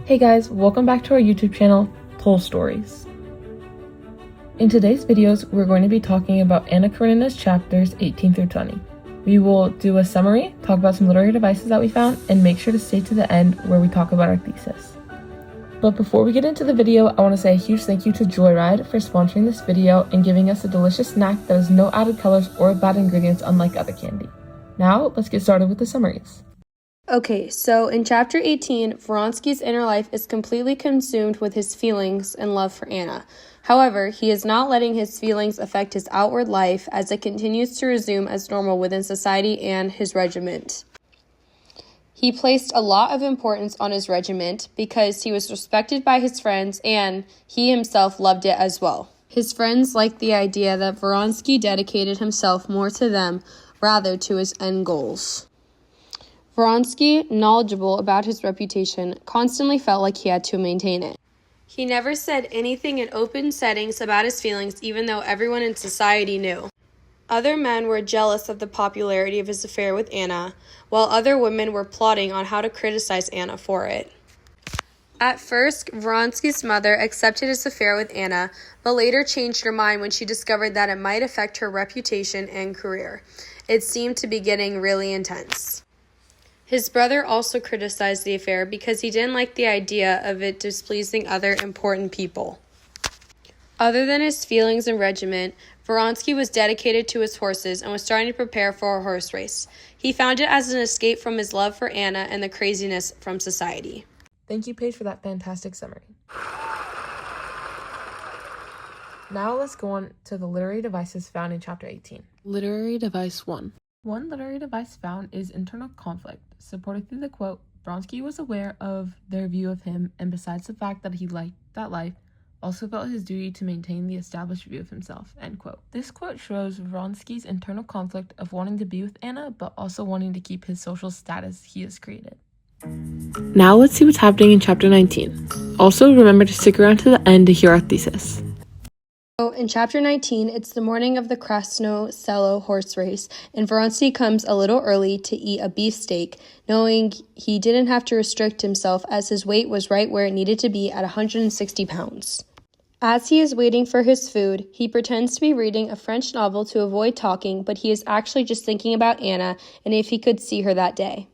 Hey guys, welcome back to our YouTube channel, Toll Stories. In today's videos, we're going to be talking about Anna Karenina's chapters 18 through 20. We will do a summary, talk about some literary devices that we found, and make sure to stay to the end where we talk about our thesis. But before we get into the video, I want to say a huge thank you to Joyride for sponsoring this video and giving us a delicious snack that has no added colors or bad ingredients unlike other candy. Now, let's get started with the summaries. Okay, so in chapter 18, Vronsky's inner life is completely consumed with his feelings and love for Anna. However, he is not letting his feelings affect his outward life as it continues to resume as normal within society and his regiment. He placed a lot of importance on his regiment because he was respected by his friends and he himself loved it as well. His friends liked the idea that Vronsky dedicated himself more to them rather to his end goals. Vronsky, knowledgeable about his reputation, constantly felt like he had to maintain it. He never said anything in open settings about his feelings, even though everyone in society knew. Other men were jealous of the popularity of his affair with Anna, while other women were plotting on how to criticize Anna for it. At first, Vronsky's mother accepted his affair with Anna, but later changed her mind when she discovered that it might affect her reputation and career. It seemed to be getting really intense. His brother also criticized the affair because he didn't like the idea of it displeasing other important people. Other than his feelings and regiment, Vronsky was dedicated to his horses and was starting to prepare for a horse race. He found it as an escape from his love for Anna and the craziness from society. Thank you, Paige, for that fantastic summary. Now let's go on to the literary devices found in chapter 18. Literary device 1. One literary device found is internal conflict, supported through the quote, Vronsky was aware of their view of him, and besides the fact that he liked that life, also felt his duty to maintain the established view of himself, end quote. This quote shows Vronsky's internal conflict of wanting to be with Anna, but also wanting to keep his social status he has created. Now let's see what's happening in chapter 19. Also, remember to stick around to the end to hear our thesis. So in chapter 19, it's the morning of the Krasno Selo horse race, and Vronsky comes a little early to eat a beefsteak, knowing he didn't have to restrict himself as his weight was right where it needed to be at 160 pounds. As he is waiting for his food, he pretends to be reading a French novel to avoid talking, but he is actually just thinking about Anna and if he could see her that day.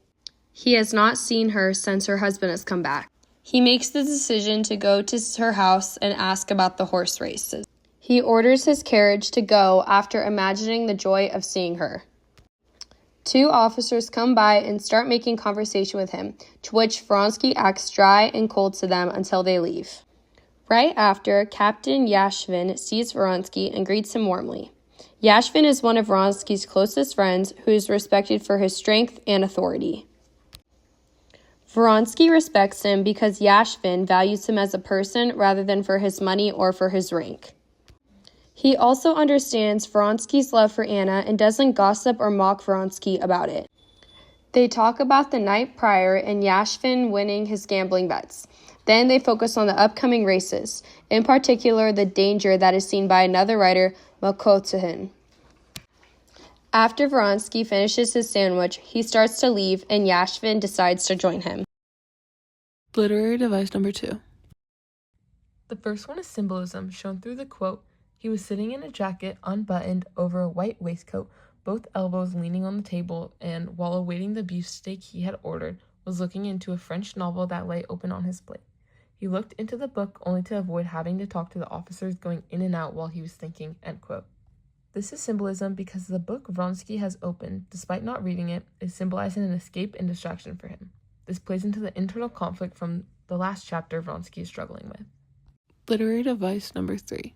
He has not seen her since her husband has come back. He makes the decision to go to her house and ask about the horse races. He orders his carriage to go after imagining the joy of seeing her. Two officers come by and start making conversation with him, to which Vronsky acts dry and cold to them until they leave. Right after, Captain Yashvin sees Vronsky and greets him warmly. Yashvin is one of Vronsky's closest friends who is respected for his strength and authority. Vronsky respects him because Yashvin values him as a person rather than for his money or for his rank. He also understands Vronsky's love for Anna and doesn't gossip or mock Vronsky about it. They talk about the night prior and Yashvin winning his gambling bets. Then they focus on the upcoming races, in particular the danger that is seen by another rider, Makotuhin. After Vronsky finishes his sandwich, he starts to leave and Yashvin decides to join him. Literary device number 2. The first one is symbolism, shown through the quote, he was sitting in a jacket unbuttoned over a white waistcoat, both elbows leaning on the table, and while awaiting the beefsteak he had ordered, was looking into a French novel that lay open on his plate. He looked into the book only to avoid having to talk to the officers going in and out while he was thinking, end quote. This is symbolism because the book Vronsky has opened, despite not reading it, is symbolizing an escape and distraction for him. This plays into the internal conflict from the last chapter Vronsky is struggling with. Literary device number 3.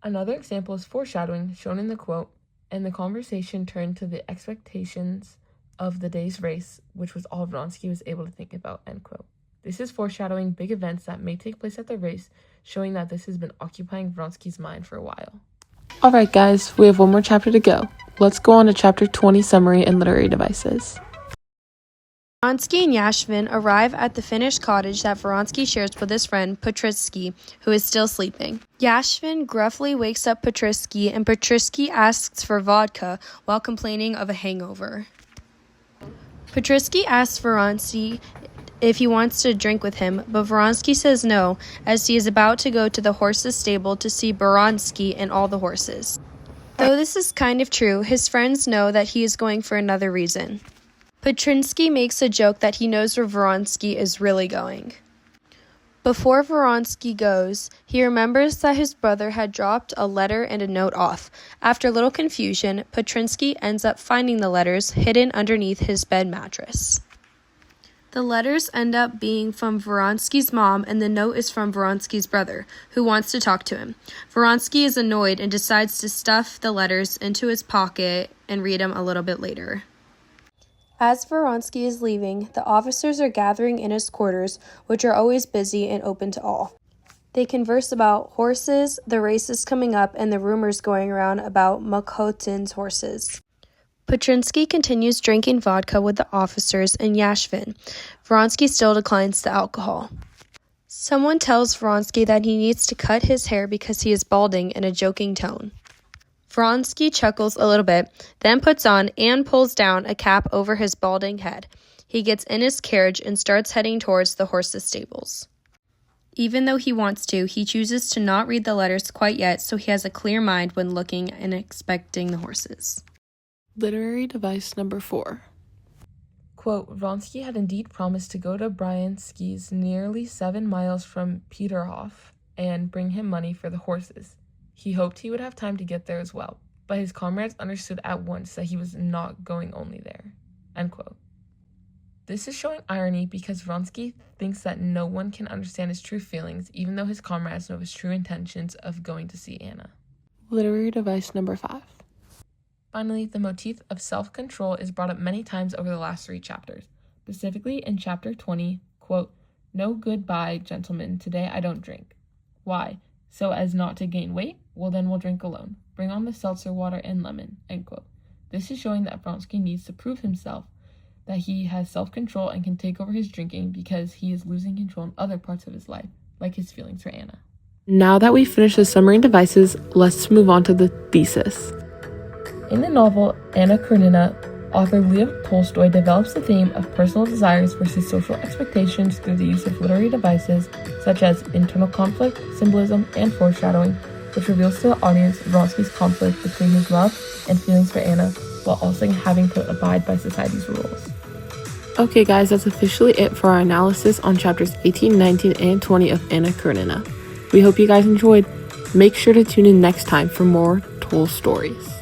Another example is foreshadowing, shown in the quote, and the conversation turned to the expectations of the day's race, which was all Vronsky was able to think about, end quote. This is foreshadowing big events that may take place at the race, showing that this has been occupying Vronsky's mind for a while. Alright guys, we have one more chapter to go. Let's go on to chapter 20 summary and literary devices. Vronsky and Yashvin arrive at the finished cottage that Vronsky shares with his friend Patrisky, who is still sleeping. Yashvin gruffly wakes up Patrisky, and Patrisky asks for vodka while complaining of a hangover. Patrisky asks Vronsky if he wants to drink with him, but Vronsky says no, as he is about to go to the horses' stable to see Baronsky and all the horses. Though this is kind of true, his friends know that he is going for another reason. Petrinsky makes a joke that he knows where Vronsky is really going. Before Vronsky goes, he remembers that his brother had dropped a letter and a note off. After a little confusion, Petrinsky ends up finding the letters hidden underneath his bed mattress. The letters end up being from Vronsky's mom, and the note is from Vronsky's brother, who wants to talk to him. Vronsky is annoyed and decides to stuff the letters into his pocket and read them a little bit later. As Vronsky is leaving, the officers are gathering in his quarters, which are always busy and open to all. They converse about horses, the races coming up, and the rumors going around about Makhotin's horses. Petrinsky continues drinking vodka with the officers and Yashvin. Vronsky still declines the alcohol. Someone tells Vronsky that he needs to cut his hair because he is balding in a joking tone. Vronsky chuckles a little bit, then puts on and pulls down a cap over his balding head. He gets in his carriage and starts heading towards the horses' stables. Even though he wants to, he chooses to not read the letters quite yet, so he has a clear mind when looking and expecting the horses. Literary device number 4. Quote, Vronsky had indeed promised to go to Bryansky's nearly 7 miles from Peterhof and bring him money for the horses. He hoped he would have time to get there as well, but his comrades understood at once that he was not going only there. End quote. This is showing irony because Vronsky thinks that no one can understand his true feelings, even though his comrades know his true intentions of going to see Anna. Literary device number 5. Finally, the motif of self-control is brought up many times over the last 3 chapters. Specifically in chapter 20, quote, No goodbye, gentlemen, today I don't drink. Why? So as not to gain weight? Well, then we'll drink alone. Bring on the seltzer water and lemon, end quote. This is showing that Vronsky needs to prove himself, that he has self-control and can take over his drinking because he is losing control in other parts of his life, like his feelings for Anna. Now that we've finished the summary and devices, let's move on to the thesis. In the novel Anna Karenina, author Leo Tolstoy develops the theme of personal desires versus social expectations through the use of literary devices such as internal conflict, symbolism, and foreshadowing, which reveals to the audience Vronsky's conflict between his love and feelings for Anna, while also having to abide by society's rules. Okay guys, that's officially it for our analysis on chapters 18, 19, and 20 of Anna Karenina. We hope you guys enjoyed. Make sure to tune in next time for more Toll stories.